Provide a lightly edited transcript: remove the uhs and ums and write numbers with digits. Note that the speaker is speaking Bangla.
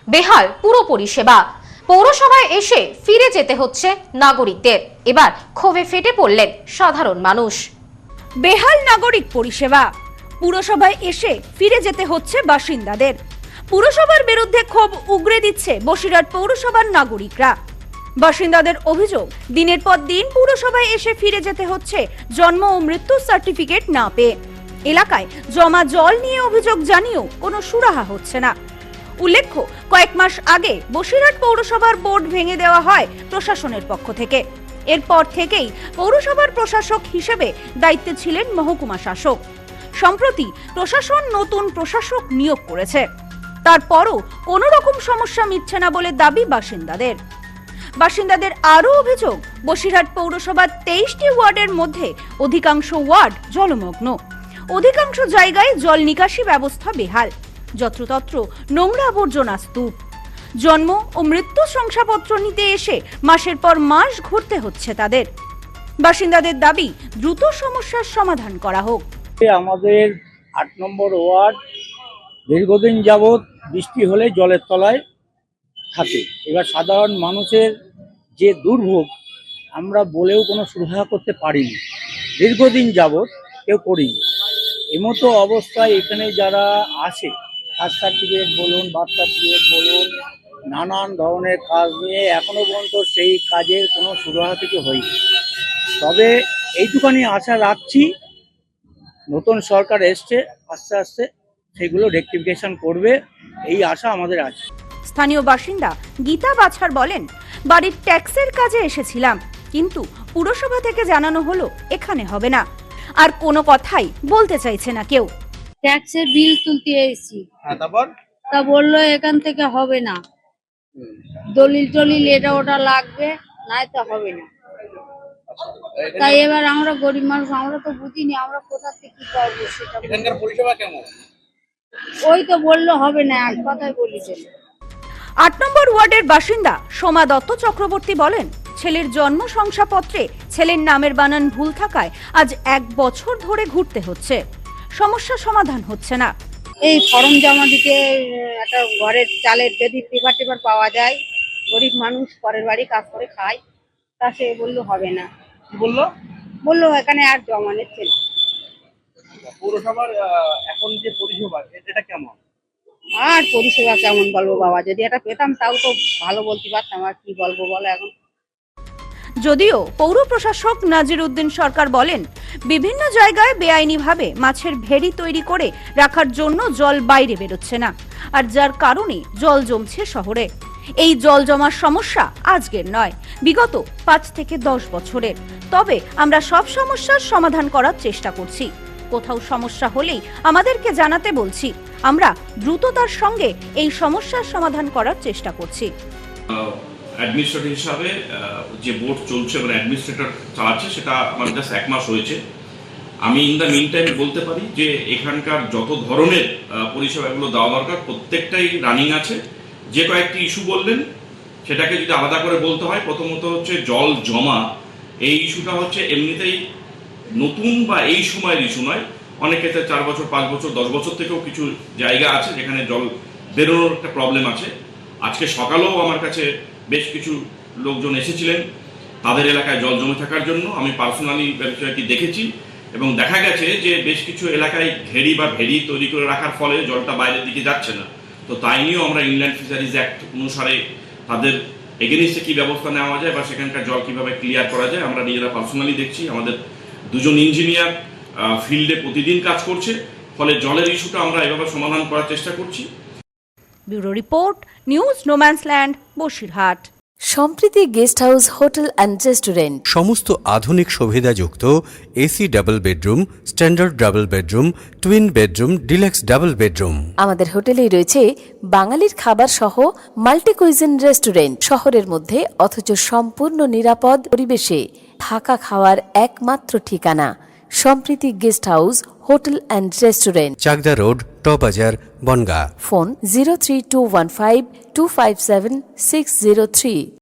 বেহাল পুরো পরিষেবা। পৌরসভায় এসে ফিরে যেতে হচ্ছে নাগরিকদের। এবার ক্ষোভে ফেটে পড়লেন সাধারণ মানুষ। বেহাল নাগরিক পরিষেবা, পুরসভায় এসে ফিরে যেতে হচ্ছে বাসিন্দাদের। পুরসভার বিরুদ্ধে ক্ষোভ উগরে দিচ্ছে বসিরহাট পৌরসভার নাগরিকরা। বাসিন্দাদের অভিযোগ, দিনের পর দিন পুরসভায় এসে ফিরে যেতে হচ্ছে জন্ম ও মৃত্যুর সার্টিফিকেট না পেয়ে। এলাকায় জমা জল নিয়ে অভিযোগ জানিয়েও কোনো সুরাহা হচ্ছে না। উল্লেখ্য, কয়েক মাস আগে বসিরহাট পৌরসভার বোর্ড ভেঙে দেওয়া হয় প্রশাসনের পক্ষ থেকে। এরপর থেকেই পৌরসভার প্রশাসক হিসেবে দায়িত্বে ছিলেন মহকুমা শাসক। সম্প্রতি প্রশাসন নতুন প্রশাসক নিয়োগ করেছে, তারপরও কোনো রকম সমস্যা মিটছে না বলে দাবি বাসিন্দাদের আরও অভিযোগ, বসিরহাট পৌরসভার 23টি ওয়ার্ডের মধ্যে অধিকাংশ ওয়ার্ড জলমগ্ন। অধিকাংশ জায়গায় জল নিকাশি ব্যবস্থা বেহাল, যত্রতত্র নোংরা আবর্জনা স্তূপ। জন্ম ও মৃত্যু শংসাপত্র নিতে এসে মাসের পর মাস ঘুরতে হচ্ছে তাদের। বাসিন্দাদের দাবি, দ্রুত সমস্যার সমাধান করা হোক। আমাদের 8 নম্বর ওয়ার্ড দীর্ঘদিন যাবৎ বৃষ্টি হলে জলের তলায় থাকে। এবার সাধারণ মানুষের যে দুর্ভোগ, আমরা বলেও কোনো সুরাহা করতে পারিনি, দীর্ঘদিন যাবৎ কেউ করিনি। এমতো অবস্থায় এখানে যারা আসে, কাস্ট সার্টিফিকেট বলুন, বার্থ সার্টিফিকেট বলুন, নানান ধরনের কাজ নিয়ে এখনো পর্যন্ত সেই কাজের কোনো সুরাহা থেকে হয়নি। তবে এইটুখানি আশা রাখছি, নতুন সরকার এসছে, আস্তে আস্তে সেগুলো রেকটিফিকেশন করবে, এই আশা আমাদের আছে। স্থানীয় বাসিন্দা গীতা বাছার বলেন, বাড়ির ট্যাক্সের কাজে এসেছিলাম, কিন্তু পুরসভা থেকে জানানো হলো এখানে হবে না। আর কোনো কথাই বলতে চাইছে না কেউ। ট্যাক্সের বিল তুলতে এসেছি, তা বললো এখান থেকে হবে না, দলিল এটা ওটা লাগবে, নাই তো হবে না। তাই এবার আমরা গরিব মানুষ, আমরা তো বুঝিনি, আমরা কোথা থেকে কি পাবো সেটা। এখানকার পরিষেবা কেমন? ওই তো বললো হবে না, এক কথাই বলেছে। 8 নম্বর ওয়ার্ডের বাসিন্দা সোমা দত্ত চক্রবর্তী বলেন, ছেলের জন্ম শংসাপত্রে ছেলের নামের বানান ভুল থাকায় আজ 1 বছর ধরে ঘুরতে হচ্ছে। সমস্যা সমাধান হচ্ছে না। এই ফর্ম জমা দিতে একটা ঘরের চালের যদি পেপার পাওয়া যায়, গরিব মানুষ পরের বাড়ি কাজ করে খায়, তা সে বললো হবে না। বললো এখানে আর জমা নিচ্ছে না। পৌরসভার এখন যে পরিষেবা, এটা কেমন? আর পরিষেবা কেমন বলবো বাবা, যদি এটা পেতাম তাও তো ভালো বলতে পারতাম, আর কি বলবো বলো এখন। যদিও পৌর প্রশাসক নাজির উদ্দিন সরকার বলেন, বিভিন্ন জায়গায় বেআইনিভাবে মাছের ভেড়ি তৈরি করে রাখার জন্য জল বাইরে বেরোচ্ছে না, আর যার কারণে জল জমছে শহরে। এই জল জমার সমস্যা আজকের নয়, বিগত 5 থেকে 10 বছরের। তবে আমরা সব সমস্যার সমাধান করার চেষ্টা করছি। কোথাও সমস্যা হলেই আমাদেরকে জানাতে বলছি, আমরা দ্রুততার সঙ্গে এই সমস্যার সমাধান করার চেষ্টা করছি। অ্যাডমিনিস্ট্রেটর হিসাবে যে বোর্ড চলছে এবং অ্যাডমিনিস্ট্রেটর চালাচ্ছে, সেটা আমার জাস্ট 1 মাস হয়েছে। আমি ইন দ্য মিন টাইম বলতে পারি যে এখানকার যত ধরনের পরিষেবাগুলো দেওয়া দরকার প্রত্যেকটাই রানিং আছে। যে কয়েকটি ইস্যু বললেন, সেটাকে যদি আলাদা করে বলতে হয়, প্রথমত হচ্ছে জল জমা। এই ইস্যুটা হচ্ছে এমনিতেই নতুন বা এই সময়ের ইস্যু নয়, অনেক ক্ষেত্রে 4 বছর, 5 বছর, 10 বছর থেকেও কিছু জায়গা আছে যেখানে জল বেরোনোর একটা প্রবলেম আছে। আজকে সকালেও আমার কাছে বেশ কিছু লোকজন এসেছিলেন তাদের এলাকায় জল জমে থাকার জন্য। আমি পার্সোনালি বিষয়টি দেখেছি এবং দেখা গেছে যে বেশ কিছু এলাকায় ঘেরি বা ভেড়ি তৈরি করে রাখার ফলে জলটা বাইরের দিকে যাচ্ছে না। তো তাই নিয়েও আমরা ইনল্যান্ড ফিশারিজ অ্যাক্ট অনুসারে তাদের এগেনিস্টে কী ব্যবস্থা নেওয়া যায় বা সেখানকার জল কীভাবে ক্লিয়ার করা যায় আমরা নিজেরা পার্সোনালি দেখছি। আমাদের 2 জন ইঞ্জিনিয়ার ফিল্ডে প্রতিদিন কাজ করছে, ফলে জলের ইস্যুটা আমরা এভাবে সমাধান করার চেষ্টা করছি। Bureau report, news no man's land, Basirhat. Sampriti guest house hotel and restaurant, সমস্ত আধুনিক সুবিধাযুক্ত AC double bedroom, standard double bedroom, twin bedroom, deluxe double bedroom. আমাদের হোটেলেই রয়েছে বাঙালির খাবার সহ মাল্টি কুইজিন রেস্টুরেন্ট। শহরের মধ্যে অথচ সম্পূর্ণ নিরাপদ পরিবেশে থাকা খাওয়ার একমাত্র ঠিকানা Sampriti guest house hotel and restaurant, Chakdah road, টবাজার, বনগাঁ। ফোন 03215257603।